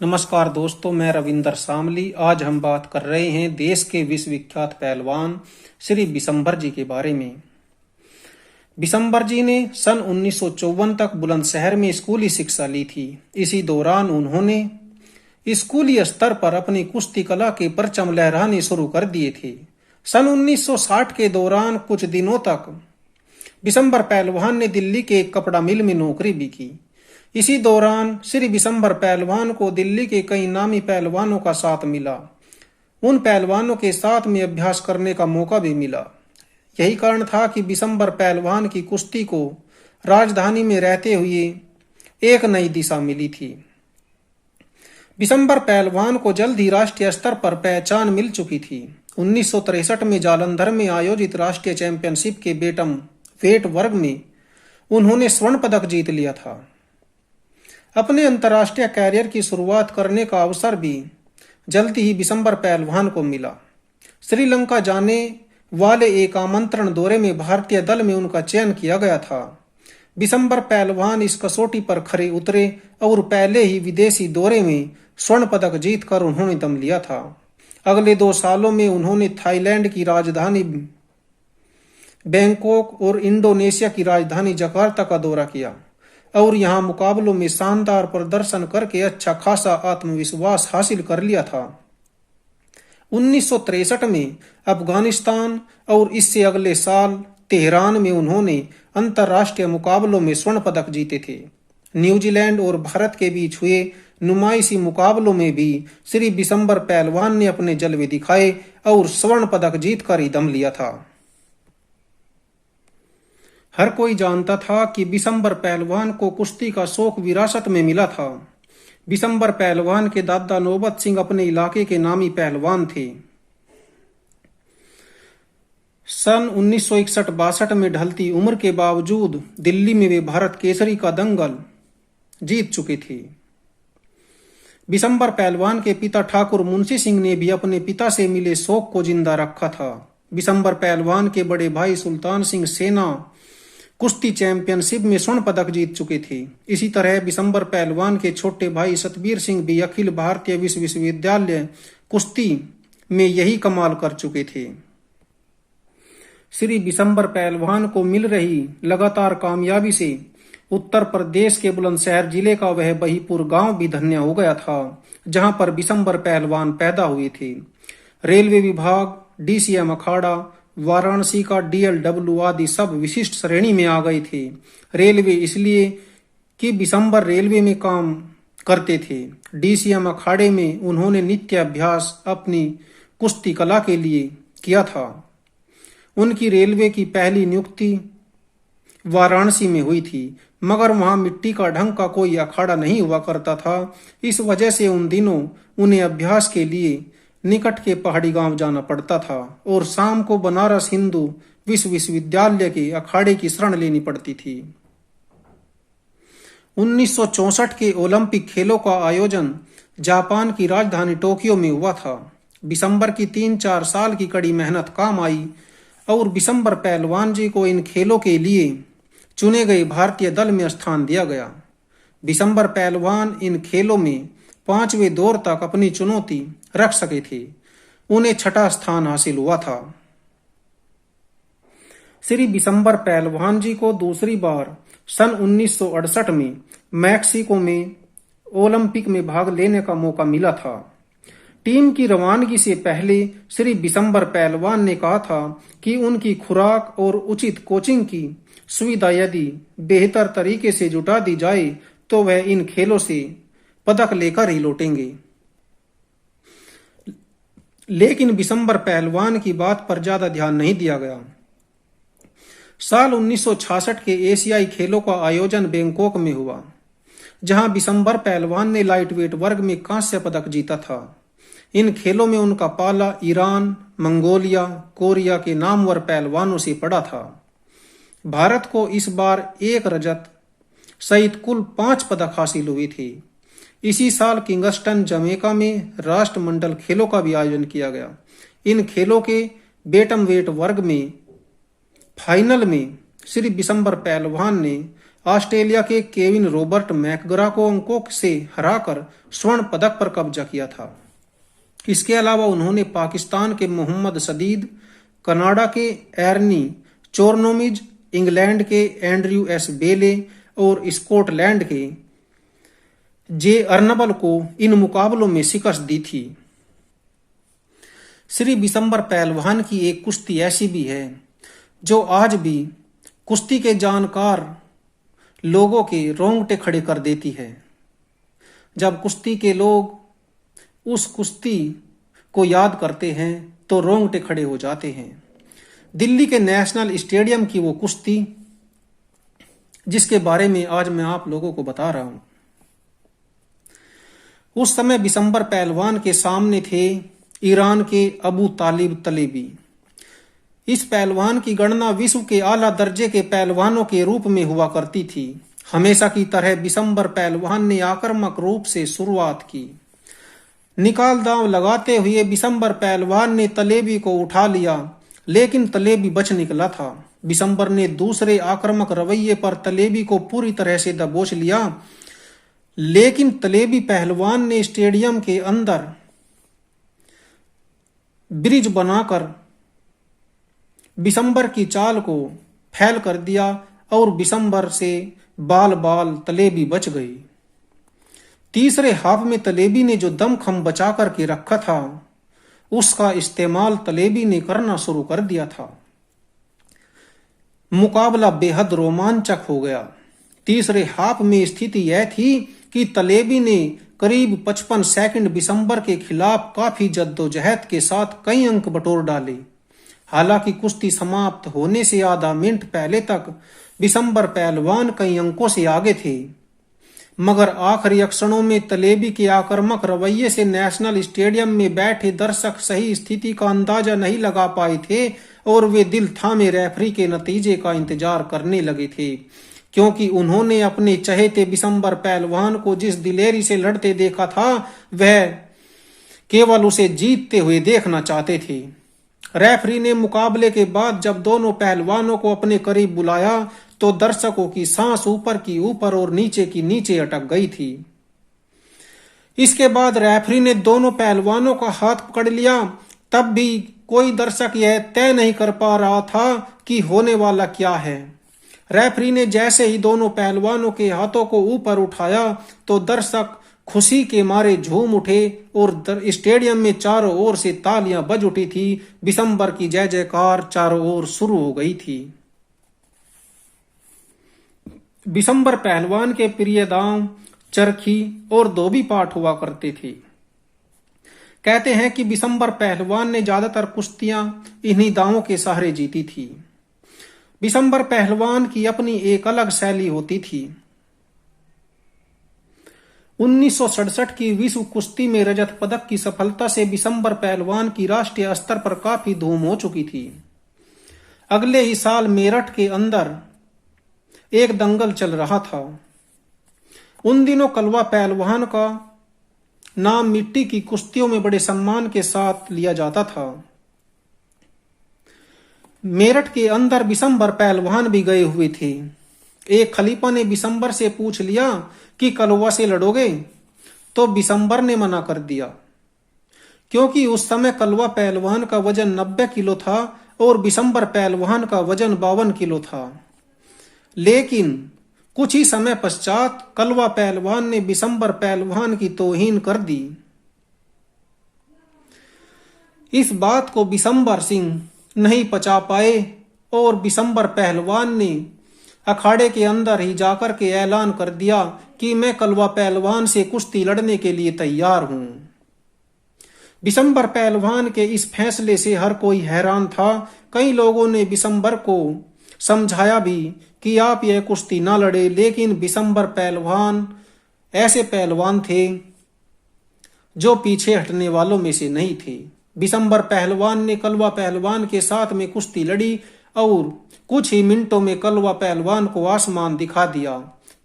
नमस्कार दोस्तों, मैं रविंदर सामली। आज हम बात कर रहे हैं देश के विश्वविख्यात पहलवान श्री बिशंबर जी के बारे में। बिशंबर जी ने सन 1954 तक बुलंदशहर में स्कूली शिक्षा ली थी। इसी दौरान उन्होंने स्कूली स्तर पर अपनी कुश्ती कला के परचम लहराने शुरू कर दिए थे। सन 1960 के दौरान कुछ दिनों तक बिशंबर पहलवान ने दिल्ली के एक कपड़ा मिल में नौकरी भी की। इसी दौरान श्री बिशंबर पहलवान को दिल्ली के कई नामी पहलवानों का साथ मिला। उन पहलवानों के साथ में अभ्यास करने का मौका भी मिला। यही कारण था कि बिशंबर पहलवान की कुश्ती को राजधानी में रहते हुए एक नई दिशा मिली थी। बिशंबर पहलवान को जल्द ही राष्ट्रीय स्तर पर पहचान मिल चुकी थी। 1963 में जालंधर में आयोजित राष्ट्रीय चैंपियनशिप के बेटम वेट वर्ग में उन्होंने स्वर्ण पदक जीत लिया था। अपने अंतर्राष्ट्रीय कैरियर की शुरुआत करने का अवसर भी जल्द ही बिशंबर पहलवान को मिला। श्रीलंका जाने वाले एक आमंत्रण दौरे में भारतीय दल में उनका चयन किया गया था। बिशंबर पहलवान इस कसौटी पर खरे उतरे और पहले ही विदेशी दौरे में स्वर्ण पदक जीतकर उन्होंने दम लिया था। अगले 2 सालों में उन्होंने थाईलैंड की राजधानी बैंकॉक और इंडोनेशिया की राजधानी जकार्ता का दौरा किया और यहां मुकाबलों में शानदार प्रदर्शन करके अच्छा खासा आत्मविश्वास हासिल कर लिया था। 1963 में अफगानिस्तान और इससे अगले साल तेहरान में उन्होंने अंतर्राष्ट्रीय मुकाबलों में स्वर्ण पदक जीते थे। न्यूजीलैंड और भारत के बीच हुए नुमाइशी मुकाबलों में भी श्री बिशंबर पहलवान ने अपने जलवे दिखाए और स्वर्ण पदक जीतकर ही दम लिया था। हर कोई जानता था कि बिशंबर पहलवान को कुश्ती का शौक विरासत में मिला था। बिशंबर पहलवान के दादा नौबत सिंह अपने इलाके के नामी पहलवान थे। सन 1961-62 में ढलती उम्र के बावजूद दिल्ली में वे भारत केसरी का दंगल जीत चुके थे। बिशंबर पहलवान के पिता ठाकुर मुंशी सिंह ने भी अपने पिता से मिले शौक को जिंदा रखा था। बिशंबर पहलवान के बड़े भाई सुल्तान सिंह सेना कुश्ती चैंपियनशिप में स्वर्ण पदक जीत चुके थे। इसी तरह बिशंबर पहलवान के छोटे भाई सतबीर सिंह भी अखिल भारतीय विश्वविद्यालय कुश्ती में यही कमाल कर चुके थे। श्री बिशंबर पहलवान को मिल रही लगातार कामयाबी से उत्तर प्रदेश के बुलंदशहर जिले का वह बहीपुर गांव भी धन्य हो गया था, जहां पर बिशंबर पहलवान पैदा हुए थे। रेलवे विभाग, डीसीएम अखाड़ा, वाराणसी का डीएलडब्ल्यू आदि सब विशिष्ट श्रेणी में आ गए थे। रेलवे इसलिए कि बिशंबर रेलवे में काम करते थे। डीसीएम अखाड़े में उन्होंने नित्य अभ्यास अपनी कुश्ती कला के लिए किया था। उनकी रेलवे की पहली नियुक्ति वाराणसी में हुई थी, मगर वहां मिट्टी का ढंग का कोई अखाड़ा नहीं हुआ करता था। इस वजह से उन दिनों उन्हें अभ्यास के लिए निकट के पहाड़ी गांव जाना पड़ता था और शाम को बनारस हिंदू विश्वविद्यालय के अखाड़े की शरण लेनी पड़ती थी। 1964 के ओलंपिक खेलों का आयोजन जापान की राजधानी टोक्यो में हुआ था। बिशंबर की 3-4 साल की कड़ी मेहनत काम आई और बिशंबर पहलवान जी को इन खेलों के लिए चुने गए भारतीय दल में स्थान दिया गया। बिशंबर पहलवान इन खेलों में 5वें दौर तक अपनी चुनौती रख सके थे। उन्हें 6ठा स्थान हासिल हुआ था। श्री बिशंबर पहलवान जी को दूसरी बार सन 1968 में मैक्सिको में ओलंपिक में भाग लेने का मौका मिला था। टीम की रवानगी से पहले श्री बिशंबर पहलवान ने कहा था कि उनकी खुराक और उचित कोचिंग की सुविधा यदि बेहतर तरीके से जुटा दी जाए तो वह इन खेलों से पदक लेकर ही लौटेंगे। लेकिन बिशंबर पहलवान की बात पर ज्यादा ध्यान नहीं दिया गया। साल 1966 के एशियाई खेलों का आयोजन बैंकॉक में हुआ, जहां बिशंबर पहलवान ने लाइटवेट वर्ग में कांस्य पदक जीता था। इन खेलों में उनका पाला ईरान, मंगोलिया, कोरिया के नामवर पहलवानों से पड़ा था। भारत को इस बार 1 रजत सहित कुल 5 पदक हासिल हुए थे। इसी साल किंगस्टन जमैका में राष्ट्रमंडल खेलों का भी आयोजन किया गया। इन खेलों के बेटम वेट वर्ग में फाइनल में श्री बिशंबर पहलवान ने ऑस्ट्रेलिया के केविन रॉबर्ट मैकग्रा को अंकों से हराकर स्वर्ण पदक पर कब्जा किया था। इसके अलावा उन्होंने पाकिस्तान के मोहम्मद सदीद, कनाडा के एर्नी चोरनोमिज, इंग्लैंड के एंड्रयू एस बेले और स्कॉटलैंड के जे अर्नबल को इन मुकाबलों में शिकस्त दी थी। श्री बिशंबर पहलवान की एक कुश्ती ऐसी भी है जो आज भी कुश्ती के जानकार लोगों के रोंगटे खड़े कर देती है। जब कुश्ती के लोग उस कुश्ती को याद करते हैं तो रोंगटे खड़े हो जाते हैं। दिल्ली के नेशनल स्टेडियम की वो कुश्ती जिसके बारे में आज मैं आप लोगों को बता रहा हूं। उस समय बिशंबर पहलवान के सामने थे ईरान के अबू तालिब तलेबी। इस पहलवान की गणना विश्व के आला दर्जे के पहलवानों के रूप में हुआ करती थी। हमेशा की तरह बिशंबर पहलवान ने आक्रामक रूप से शुरुआत की। निकाल दांव लगाते हुए बिशंबर पहलवान ने तलेबी को उठा लिया, लेकिन तलेबी बच निकला था। बिशंबर ने दूसरे आक्रामक रवैये पर तलेबी को पूरी तरह से दबोच लिया, लेकिन तलेबी पहलवान ने स्टेडियम के अंदर ब्रिज बनाकर बिशंबर की चाल को फैल कर दिया और बिशंबर से बाल बाल तलेबी बच गई। तीसरे हाफ में तलेबी ने जो दमखम बचा कर के रखा था उसका इस्तेमाल तलेबी ने करना शुरू कर दिया था। मुकाबला बेहद रोमांचक हो गया। तीसरे हाफ में स्थिति यह थी कि तलेबी ने करीब 55 सेकंड बिशंबर के खिलाफ काफी जद्दोजहद के साथ कई अंक बटोर डाले। हालांकि कुश्ती समाप्त होने से आधा मिनट पहले तक बिशंबर पहलवान कई अंकों से आगे थे, मगर आखिरी क्षणों में तलेबी के आक्रामक रवैये से नेशनल स्टेडियम में बैठे दर्शक सही स्थिति का अंदाजा नहीं लगा पाए थे और वे दिल थामे रेफरी के नतीजे का इंतजार करने लगे थे, क्योंकि उन्होंने अपने चहेते बिशंबर पहलवान को जिस दिलेरी से लड़ते देखा था वह केवल उसे जीतते हुए देखना चाहते थे। रेफरी ने मुकाबले के बाद जब दोनों पहलवानों को अपने करीब बुलाया तो दर्शकों की सांस ऊपर की ऊपर और नीचे की नीचे अटक गई थी। इसके बाद रेफरी ने दोनों पहलवानों का हाथ पकड़ लिया। तब भी कोई दर्शक यह तय नहीं कर पा रहा था कि होने वाला क्या है। रेफरी ने जैसे ही दोनों पहलवानों के हाथों को ऊपर उठाया तो दर्शक खुशी के मारे झूम उठे और स्टेडियम में चारों ओर से तालियां बज उठी थी। बिशंबर की जय जयकार चारों ओर शुरू हो गई थी। बिशंबर पहलवान के प्रिय दांव चरखी और धोबी पाठ हुआ करते थे। कहते हैं कि बिशंबर पहलवान ने ज्यादातर कुश्तियां इन्हीं दांवों के सहारे जीती थी। बिशंबर पहलवान की अपनी एक अलग शैली होती थी। 1967 की विश्व कुश्ती में रजत पदक की सफलता से बिशंबर पहलवान की राष्ट्रीय स्तर पर काफी धूम हो चुकी थी। अगले ही साल मेरठ के अंदर एक दंगल चल रहा था। उन दिनों कलवा पहलवान का नाम मिट्टी की कुश्तियों में बड़े सम्मान के साथ लिया जाता था। मेरठ के अंदर बिशंबर पहलवान भी गए हुए थे। एक खलीफा ने बिशंबर से पूछ लिया कि कलवा से लड़ोगे, तो बिशंबर ने मना कर दिया, क्योंकि उस समय कलवा पहलवान का वजन 90 किलो था और बिशंबर पहलवान का वजन 52 किलो था। लेकिन कुछ ही समय पश्चात कलवा पहलवान ने बिशंबर पहलवान की तौहीन कर दी। इस बात को बिशंबर सिंह नहीं पचा पाए और बिशंबर पहलवान ने अखाड़े के अंदर ही जाकर के ऐलान कर दिया कि मैं कलवा पहलवान से कुश्ती लड़ने के लिए तैयार हूं। बिशंबर पहलवान के इस फैसले से हर कोई हैरान था। कई लोगों ने बिशंबर को समझाया भी कि आप यह कुश्ती ना लड़े, लेकिन बिशंबर पहलवान ऐसे पहलवान थे जो पीछे हटने वालों में से नहीं थे। बिशंबर पहलवान ने कलवा पहलवान के साथ में कुश्ती लड़ी और कुछ ही मिनटों में कलवा पहलवान को आसमान दिखा दिया।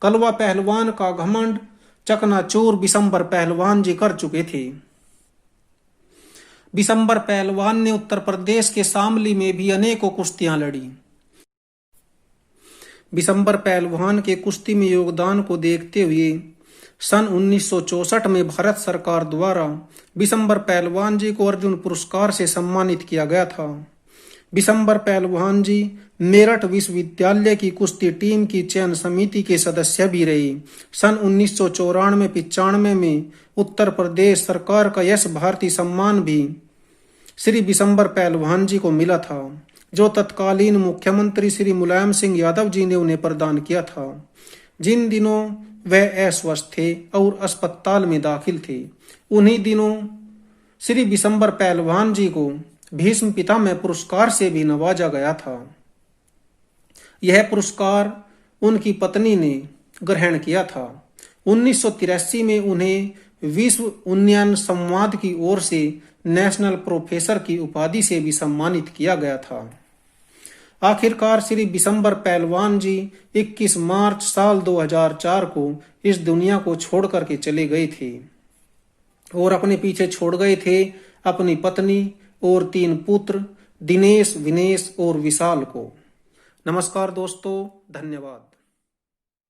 कलवा पहलवान का घमंड चकनाचूर बिशंबर पहलवान जी कर चुके थे। बिशंबर पहलवान ने उत्तर प्रदेश के शामली में भी अनेकों कुश्तियां लड़ी। बिशंबर पहलवान के कुश्ती में योगदान को देखते हुए सन 1964 में भारत सरकार द्वारा बिशंबर पहलवान जी को अर्जुन पुरस्कार से सम्मानित किया गया था। बिशंबर पहलवान जी मेरठ विश्वविद्यालय की कुश्ती टीम की चयन समिति के सदस्य भी रहे। सन 1994-95 में उत्तर प्रदेश सरकार का यश भारतीय सम्मान भी श्री बिशंबर पहलवान जी को मिला था, जो तत्कालीन मुख्यमंत्री श्री मुलायम सिंह यादव जी ने उन्हें प्रदान किया था। जिन दिनों वह अस्वस्थ थे और अस्पताल में दाखिल थे, उन्हीं दिनों श्री बिशंबर पहलवान जी को भीष्म पितामह पुरस्कार से भी नवाजा गया था। यह पुरस्कार उनकी पत्नी ने ग्रहण किया था। 1983 में उन्हें विश्व उन्नयन संवाद की ओर से नेशनल प्रोफेसर की उपाधि से भी सम्मानित किया गया था। आखिरकार श्री बिशंबर पहलवान जी 21 मार्च साल 2004 को इस दुनिया को छोड़ करके चले गए थे और अपने पीछे छोड़ गए थे अपनी पत्नी और 3 पुत्र दिनेश, विनेश और विशाल को। नमस्कार दोस्तों, धन्यवाद।